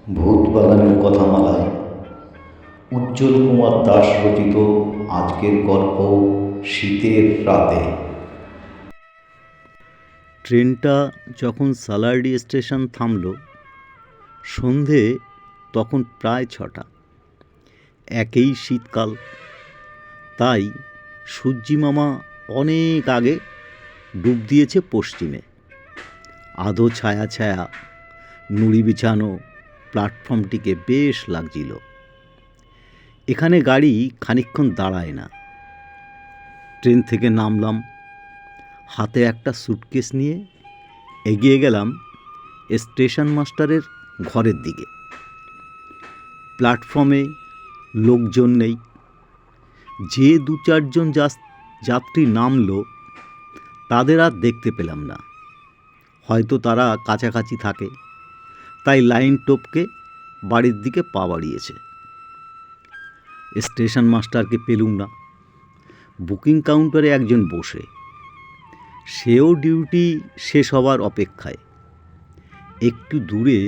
ভূতবাগানের কথামালায় উজ্জ্বল কুমার দাস রচিত আজকের গল্প শীতের রাতে। ট্রেনটা যখন সালার্ডি স্টেশন থামল, সন্ধে তখন প্রায় 6টা। একেই শীতকাল, তাই সূর্যি মামা অনেক আগে ডুব দিয়েছে পশ্চিমে। আধো ছায়া ছায়া নুড়ি বিছানো প্ল্যাটফর্মটিকে বেশ লাগছিল। এখানে গাড়ি খানিকক্ষণ দাঁড়ায় না। ট্রেন থেকে নামলাম, হাতে একটা স্যুটকেস নিয়ে এগিয়ে গেলাম স্টেশন মাস্টারের ঘরের দিকে। প্ল্যাটফর্মে লোকজন নেই। যে 2-4 জন যাত্রী নামলো তাদের আর দেখতে পেলাম না। হয়তো তারা কাছাকাছি থাকে, তাই লাইন টপকে বাড়ির দিকে পা বাড়িয়েছে। স্টেশন মাস্টারকে পেলুম না। বুকিং কাউন্টারে একজন বসে, সেও ডিউটি শেষ হবার অপেক্ষায়। একটু দূরে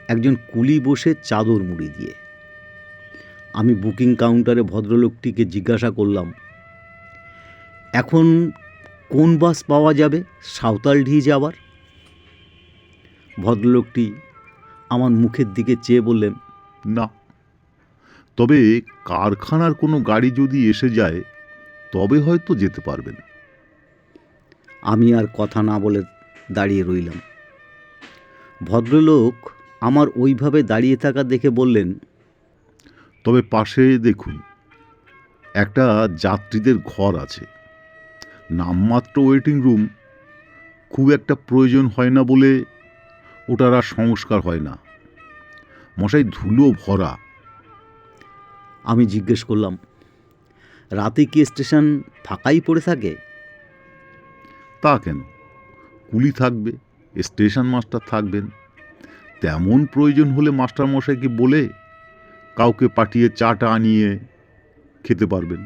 একজন কুলি বসে চাদর মুড়ি দিয়ে। আমি বুকিং কাউন্টারে ভদ্রলোকটিকে জিজ্ঞাসা করলাম, এখন কোন বাস পাওয়া যাবে সাঁওতালডিহি যাবার? ভদ্রলোকটি আমার মুখের দিকে চেয়ে বললেন, না, তবে কারখানার কোনো গাড়ি যদি এসে যায় তবে হয়তো যেতে পারবেন। আমি আর কথা না বলে দাঁড়িয়ে রইলাম। ভদ্রলোক আমার ওইভাবে দাঁড়িয়ে থাকা দেখে বললেন, তবে পাশে দেখুন, একটা যাত্রীদের ঘর আছে, নামমাত্র ওয়েটিং রুম। খুব একটা প্রয়োজন হয় না বলে ওটার আর সংস্কার হয় না। মশাই, ধুলো ভরা। আমি জিজ্ঞেস করলাম, রাতে কি স্টেশন ফাঁকাই পড়ে থাকে? তা কেন, কুলি থাকবে, স্টেশন মাস্টার থাকবেন। তেমন প্রয়োজন হলে মাস্টার মশাইকে বলে কাউকে পাঠিয়ে চাটা আনিয়ে খেতে পারবেন।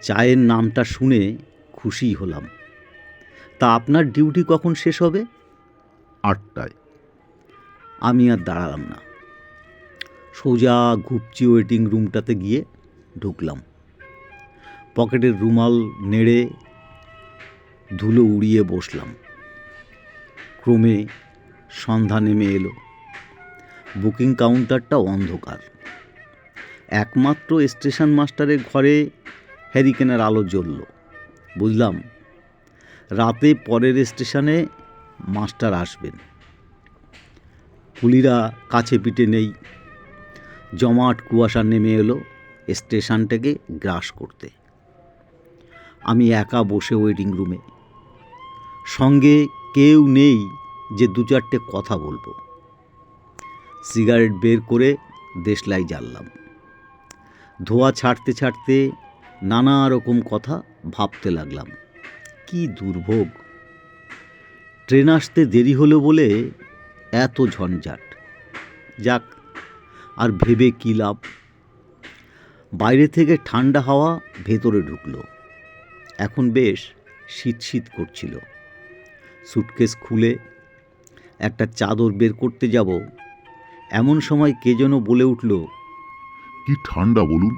চায়ের নামটা শুনে খুশি হলাম। তা আপনার ডিউটি কখন শেষ হবে? 8টায়। আমি আর দাঁড়ালাম না, সোজা ঘুপচি ওয়েটিং রুমটাতে গিয়ে ঢুকলাম। পকেটের রুমাল নেড়ে ধুলো উড়িয়ে বসলাম। ক্রমে সন্ধ্যা নেমে এলো। বুকিং কাউন্টারটা অন্ধকার। একমাত্র স্টেশন মাস্টারের ঘরে হ্যারিকেনের আলো জ্বলল। বুঝলাম রাতে পরের স্টেশনে মাস্টার আসবেন। কুলিরা কাছে পিঠে নেই। জমাট কুয়াশা নেমে এলো স্টেশনটাকে গ্রাস করতে। আমি একা বসে ওয়েটিং রুমে। সঙ্গে কেউ নেই যে 2-4টে কথা বলবো। সিগারেট বের করে দেশলাই জ্বাললাম। ধোঁয়া ছাড়তে ছাড়তে নানা রকম কথা ভাবতে লাগলাম। কি দুর্ভোগ! ট্রেন আসতে দেরি হলো বলে এত ঝঞ্ঝাট। যাক, আর ভেবে কী লাভ? বাইরে থেকে ঠান্ডা হাওয়া ভেতরে ঢুকলো। এখন বেশ শীত শীত করছিল। স্যুটকেস খুলে একটা চাদর বের করতে যাব, এমন সময় কে যেন বলে উঠল, কি ঠান্ডা বলুন!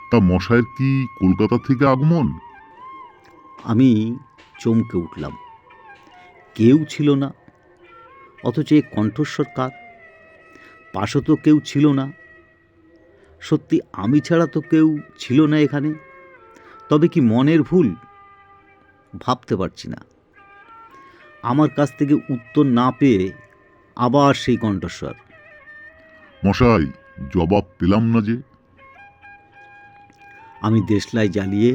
তা মশাইয়ের কি কলকাতা থেকে আগমন? আমি চমকে উঠলাম। কেউ ছিল না, অথচ এ কণ্ঠস্বর কার? পাশও তো কেউ ছিল না। সত্যি আমি ছাড়া তো কেউ ছিল না এখানে। তবে কি মনের ভুল? ভাবতে পারছি না। আমার কাছ থেকে উত্তর না পেয়ে আবার সেই কণ্ঠস্বর, মশাই, জবাব পেলাম না যে। আমি দেশলাই জ্বালিয়ে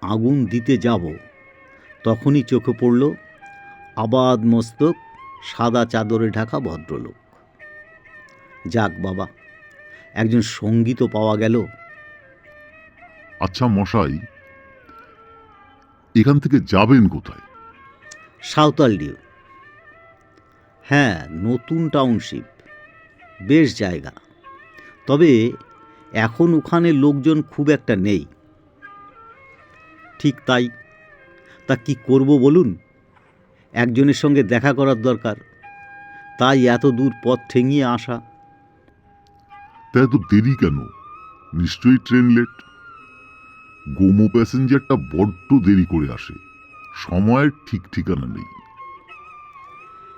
আগুন দিতে যাব, তখনই চোখে পড়ল আবাদ মস্তক সাদা চাদরে ঢাকা ভদ্রলোক। যাক বাবা, একজন সঙ্গী তো পাওয়া গেল। আচ্ছা মশাই, এখান থেকে যাবেন কোথায়? সাঁওতালডিহি। হ্যাঁ, নতুন টাউনশিপ, বেশ জায়গা। তবে এখন ওখানে লোকজন খুব একটা নেই। ঠিক তাই। তা কি করব বলুন? একজনের সঙ্গে দেখা করার দরকার। তাই এত দূর পথ ঠেঙিয়ে আসা। তা এত দেরি কেন? নিশ্চয়ই ট্রেন লেট। গোমো প্যাসেঞ্জারটা বড্ড দেরি করে আসে, সময়ের ঠিক ঠিকানা নেই।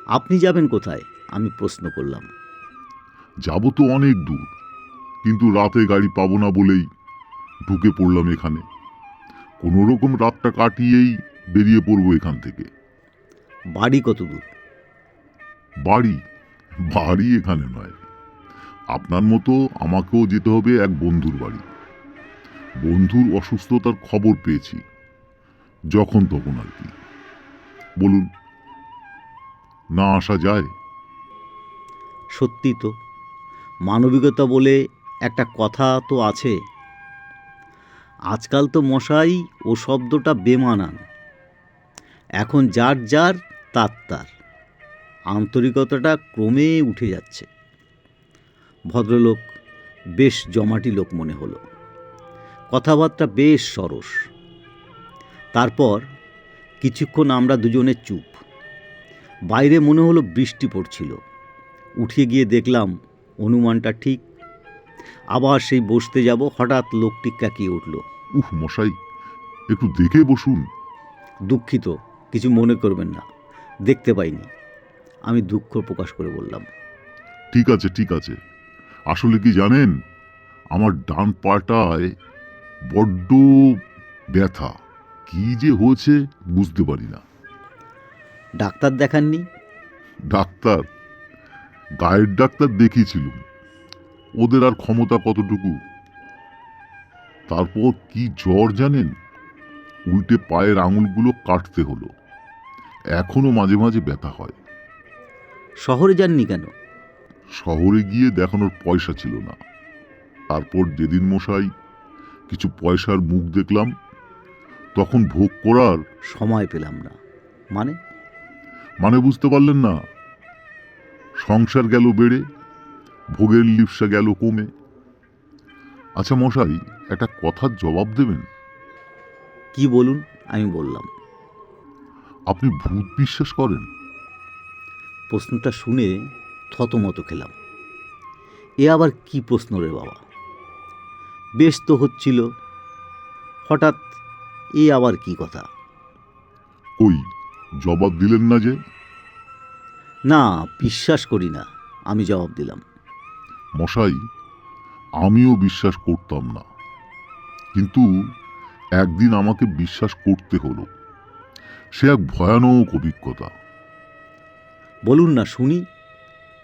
আপনি যাবেন কোথায়? আমি প্রশ্ন করলাম। যাব তো অনেক দূর, কিন্তু রাতে গাড়ি পাবো না বলেই ঢুকে পড়লাম এখানে। কোনো রকম রাতটা কাটিয়েই বেরিয়ে পড়বো এখান থেকে। বাড়ি কত দূর? বাড়ি বাড়ি এখানে নয়। আপনার মতো আমাকেও যেতে হবে এক বন্ধুর বাড়ি। বন্ধুর অসুস্থতার খবর পেয়েছি, যখন তখন আর কি। বলুন, না আসা যায়? সত্যি তো, মানবিকতা বলে একটা কথা তো আছে। আজকাল তো মশাই ও শব্দটা বেমানান। এখন যার যার তার তার, আন্তরিকতাটা ক্রমে উঠে যাচ্ছে। ভদ্রলোক বেশ জমাটি লোক মনে হলো, কথাবার্তা বেশ সরস। তারপর কিছুক্ষণ আমরা দুজনে চুপ। বাইরে মনে হলো বৃষ্টি পড়ছিল। উঠে গিয়ে দেখলাম অনুমানটা ঠিক। আবার সেই বসতে যাব, হঠাৎ লোকটি কাঁকিয়ে উঠল। মশাই, একটু দেখে বসুন। দুঃখিত, কিছু মনে করবেন না, দেখতে পাইনি। আমি দুঃখ প্রকাশ করে বললাম। ঠিক আছে ঠিক আছে, আসলে কি জানেন, আমার ডান পাটায় বড্ড ব্যথা। কি যে হয়েছে বুঝতে পারি না। ডাক্তার দেখাননি? ডাক্তার, গায়ের ডাক্তার দেখিয়েছিলুম, ওদের আর ক্ষমতা কতটুকু। তারপর কি জ্বর জানেন, উল্টে পায়ের আঙুলগুলো কাটতে হলো। এখনো মাঝে মাঝে ব্যথা হয়। শহরে যাননি কেন? শহরে গিয়ে দেখানোর পয়সা ছিল না। তারপর যেদিন মশাই কিছু পয়সার মুখ দেখলাম, তখন ভোগ করার সময় পেলাম না। মানে? মানে বুঝতে পারলেন না? সংসার গেল বেড়ে, ভোগের লিপ্সা গেল কমে। আচ্ছা মশাই, একটা কথার জবাব দেবেন? কি বলুন? আমি বললাম। আপনি ভূত বিশ্বাস করেন? প্রশ্নটা শুনে থতমত খেলাম। এ আবার কি প্রশ্ন রে বাবা! বেশ তো হচ্ছিল, হঠাৎ এ আবার কি কথা? কই, জবাব দিলেন না যে? না, বিশ্বাস করি না, আমি জবাব দিলাম। মশাই, আমিও বিশ্বাস করতাম না, কিন্তু একদিন আমাকে বিশ্বাস করতে হলো। সে এক ভয়ানক অভিজ্ঞতা। বলুন না শুনি,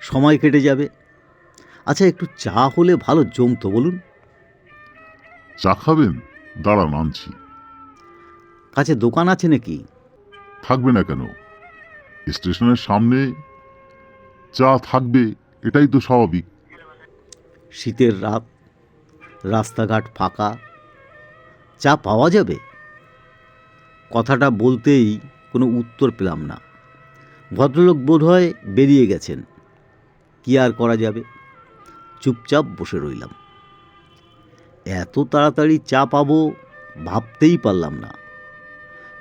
সময় কেটে যাবে। আচ্ছা, একটু চা হলে ভালো জমতো, বলুন। চা খাবেন? দাঁড়ান আনছি। কাছে দোকান আছে নাকি? থাকবে না কেন, স্টেশনের সামনে চা থাকবে, এটাই তো স্বাভাবিক। শীতের রাত, রাস্তাঘাট ফাঁকা, চা পাওয়া যাবে? কথাটা বলতেই কোনো উত্তর পেলাম না। ভদ্রলোক বোধহয় বেরিয়ে গেছেন। কি আর করা যাবে, চুপচাপ বসে রইলাম। এত তাড়াতাড়ি চা পাবো ভাবতেই পারলাম না।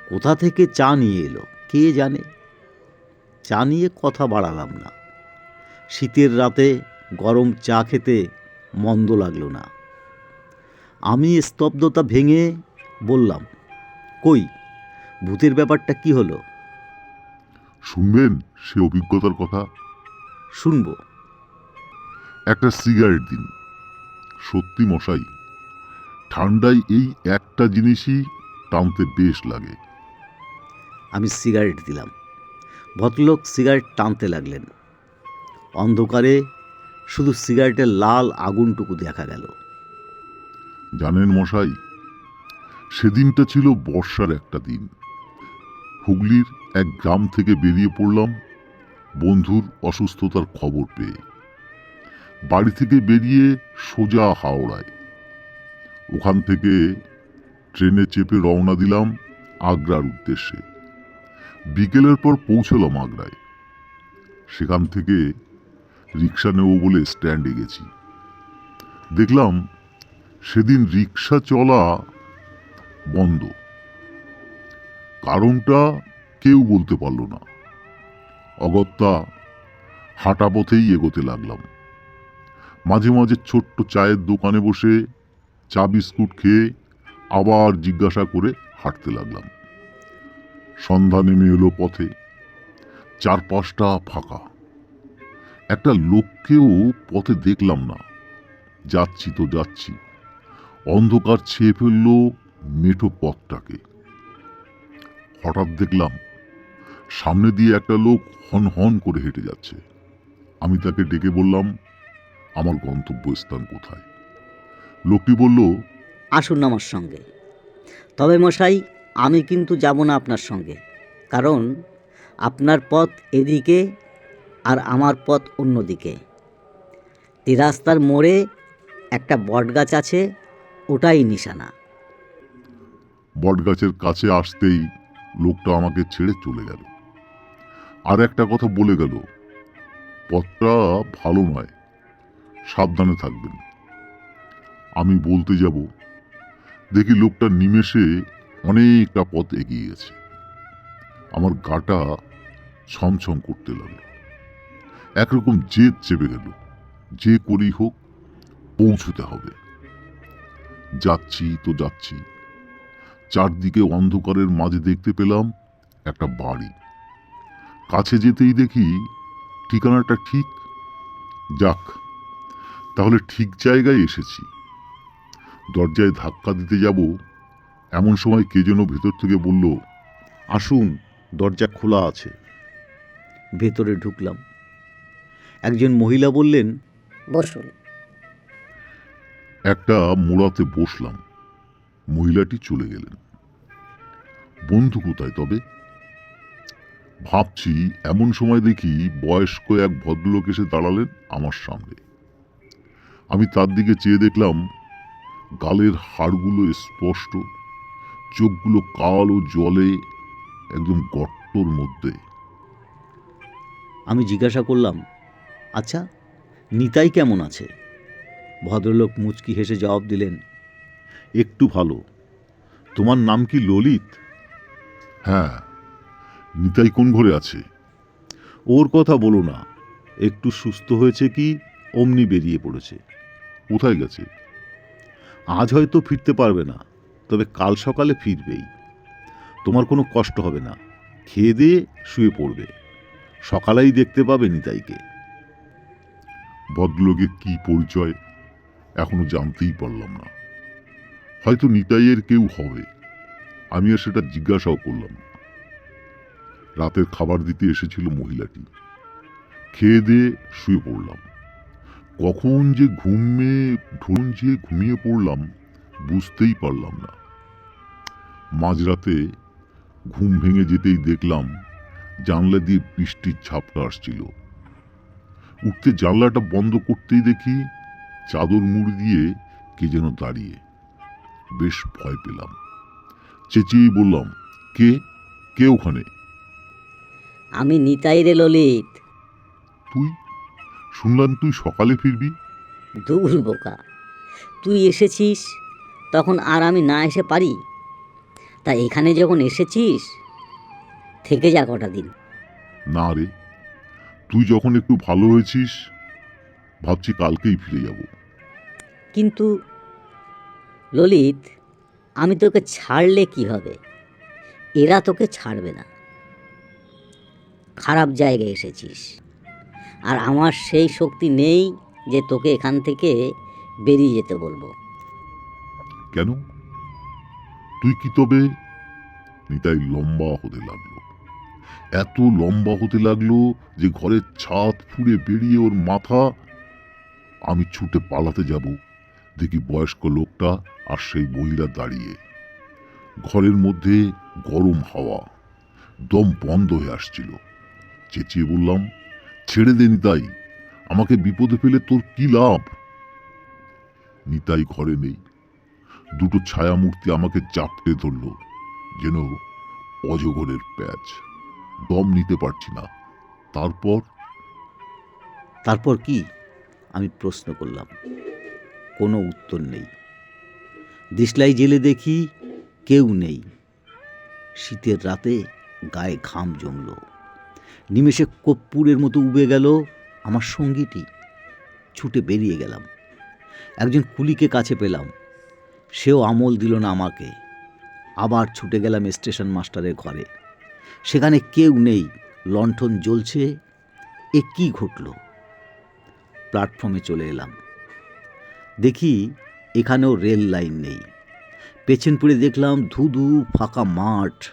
কোথা থেকে চা নিয়ে এলো কে জানে। চা নিয়ে কথা বাড়ালাম না। শীতের রাতে গরম চা খেতে মন্দ লাগলো না। আমি স্তব্ধতা ভেঙে বললাম, কই, ভূতের ব্যাপারটা কি হলো? শুনবেন সে অভিজ্ঞতার কথা? শুনবো। একটা সিগারেট দিন। সত্যি মশাই, ঠান্ডায় এই একটা জিনিসই টানতে বেশ লাগে। আমি সিগারেট দিলাম। ভদ্রলোক সিগারেট টানতে লাগলেন। অন্ধকারে শুধু সিগারেটের লাল আগুনটুকু দেখা গেল। জানেন মশাই, সেদিনটা ছিল বর্ষার একটা দিন। হুগলির এক গ্রাম থেকে বেরিয়ে পড়লাম বন্ধুর অসুস্থতার খবর পেয়ে। বাড়ি থেকে বেরিয়ে সোজা হাওড়ায়। ওখান থেকে ট্রেনে চেপে রওনা দিলাম আগ্রার উদ্দেশ্যে। বিকেলের পর পৌঁছলাম আগ্রায়। সেখান থেকে রিক্সা নেব বলে স্ট্যান্ডে গেছি। দেখলাম সেদিন রিক্সা চলা বন্ধ। কারণটা কেউ বলতে পারল না। অগত্যা হাঁটা পথেই এগোতে লাগলাম। মাঝে মাঝে ছোট্ট চায়ের দোকানে বসে চা বিস্কুট খেয়ে আবার জিজ্ঞাসা করে হাঁটতে লাগলাম। সন্ধ্যা নেমে এলো পথে, চারপাশটা ফাঁকা। একটা লোককেও পথে দেখলাম না। যাচ্ছি তো যাচ্ছি, অন্ধকার ছেয়ে ফেলল মেঠো পথটাকে। হঠাৎ দেখলাম সামনে দিয়ে একটা লোক হন হন করে হেঁটে যাচ্ছে। আমি তাকে ডেকে বললাম, আমার গন্তব্যস্থান কোথায়? লোকটি বলল, আসুন আমার সঙ্গে। তবে মশাই, আমি কিন্তু যাব না আপনার সঙ্গে, কারণ আপনার পথ এদিকে আর আমার পথ অন্যদিকে। রাস্তার মোড়ে একটা বটগাছ আছে, ওটাই নিশানা। বটগাছের কাছে আসতেই লোকটা আমাকে ছেড়ে চলে গেল। আর একটা কথা বলে গেল, পথটা ভালো নয়, সাবধানে থাকবেন। আমি বলতে যাব, দেখি লোকটা নিমেষে অনেকটা পথ এগিয়ে গেছে। আমার গাটা ছমছম করতে লাগলো। একরকম জেদ চেপে গেল, যে করেই হোক পৌঁছতে হবে। যাচ্ছি তো যাচ্ছি, চারদিকে অন্ধকারের মাঝে দেখতে পেলাম একটা বাড়ি। কাছে যেতেই দেখি ঠিকানাটা ঠিক। যাক, তাহলে ঠিক জায়গায় এসেছি। দরজায় ধাক্কা দিতে যাব, এমন সময় কে যেন ভেতর থেকে বলল, আসুন, দরজা খোলা আছে। ভেতরে ঢুকলাম। একজন মহিলা বললেন, বসুন। একটা মোড়াতে বসলাম। মহিলাটি চলে গেলেন। বন্ধু কোথায় তবে? ভাবছি, এমন সময় দেখি বয়স্ক এক ভদ্রলোক এসে দাঁড়ালেন আমার সামনে। আমি তার দিকে চেয়ে দেখলাম গালের হাড়গুলো স্পষ্ট, চোখগুলো কালো জলে একদম গর্তর মধ্যে। আমি জিজ্ঞাসা করলাম, আচ্ছা, নিতাই কেমন আছে? ভদ্রলোক মুচকি হেসে জবাব দিলেন, একটু ভালো। তোমার নাম কি ললিত? হ্যাঁ, নিতাই কোন ঘরে আছে? ওর কথা বলো না, একটু সুস্থ হয়েছে কি অমনি বেরিয়ে পড়েছে। কোথায় গেছে? আজ হয়তো ফিরতে পারবে না, তবে কাল সকালে ফিরবেই। তোমার কোনো কষ্ট হবে না, খেয়ে দিয়ে শুয়ে পড়বে। সকালেই দেখতে পাবে নিতাইকে। ভদ্রলোকের কি পরিচয় এখনো জানতেই পারলাম না। হয়তো নিতাইয়ের কেউ হবে, আমি আর সেটা জিজ্ঞাসাও করলাম না। রাতের খাবার দিতে এসেছিল মহিলাটি। খেয়ে দিয়ে শুয়ে পড়লাম। কখন যে ঘুমিয়ে পড়লাম বুঝতেই পারলাম না। মাঝরাতে ঘুম ভেঙে যেতেই দেখলাম জানলা দিয়ে বৃষ্টির ঝাপটা আসছিল। উঠতে জানলাটা বন্ধ করতেই দেখি চাদর মুড়ি দিয়ে কে যেন দাঁড়িয়ে। বেশ ভয় পেলাম। চেঁচিয়েই বললাম, কে কে ওখানে? আমি নিতাই রে ললিত। তুই? শুনলাম তুই সকালে ফিরবি। দূর বোকা, তুই এসেছিস তখন আর আমি না এসে পারি? তা এখানে যখন এসেছিস, থেকে যা কটা দিন। না রে, তুই যখন একটু ভালো হয়েছিস ভাবছি কালকেই ফিরে যাব। কিন্তু ললিত, আমি তোকে ছাড়লে কি হবে? এরা তোকে ছাড়বে না। খারাপ জায়গায় এসেছিস, আর আমার সেই শক্তি নেই যে তোকে এখান থেকে বেরিয়ে যেতে বলবো। কেন? তুই কি তবে? নিতাই লম্বা হতে লাগলো। এত লম্বা হতে লাগলো যে ঘরের ছাদ ফুঁড়ে বেরিয়ে ওর মাথা। আমি ছুটে পালাতে যাব, দেখি বয়স্ক লোকটা আর সেই মহিলা দাঁড়িয়ে। ঘরের মধ্যে গরম হাওয়া, দম বন্ধ হয়ে আসছিল। চেঁচিয়ে বললাম, ছেড়ে দে নিতাই, আমাকে বিপদে ফেলে তোর কি লাভ? নিতাই ঘরে নেই। দুটো ছায়ামূর্তি আমাকে চাপটে ধরল, যেন অজগরের প্যাচ। দম নিতে পারছি না। তারপর কি? আমি প্রশ্ন করলাম। কোনো উত্তর নেই। দিশলাই জেলে দেখি কেউ নেই। শীতের রাতে গায়ে ঘাম জমল। নিমেষে কর্পূরের মতো উবে গেল আমার সঙ্গীটি। ছুটে বেরিয়ে গেলাম। একজন কুলিকে কাছে পেলাম, সেও আমল দিল না আমাকে। আবার ছুটে গেলাম স্টেশন মাস্টারের ঘরে। সেখানে কেউ নেই, লণ্ঠন জ্বলছে। এ কি ঘটল? প্ল্যাটফর্মে চলে এলাম। দেখি এখানেও রেল লাইন নেই। পেছন ফিরে দেখলাম ধুধু ফাঁকা মাঠ।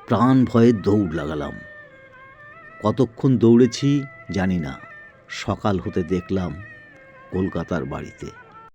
প্রাণ ভয়ে দৌড় লাগালাম। কতক্ষণ দৌড়েছি জানি না। সকাল হতে দেখলাম কলকাতার বাড়িতে।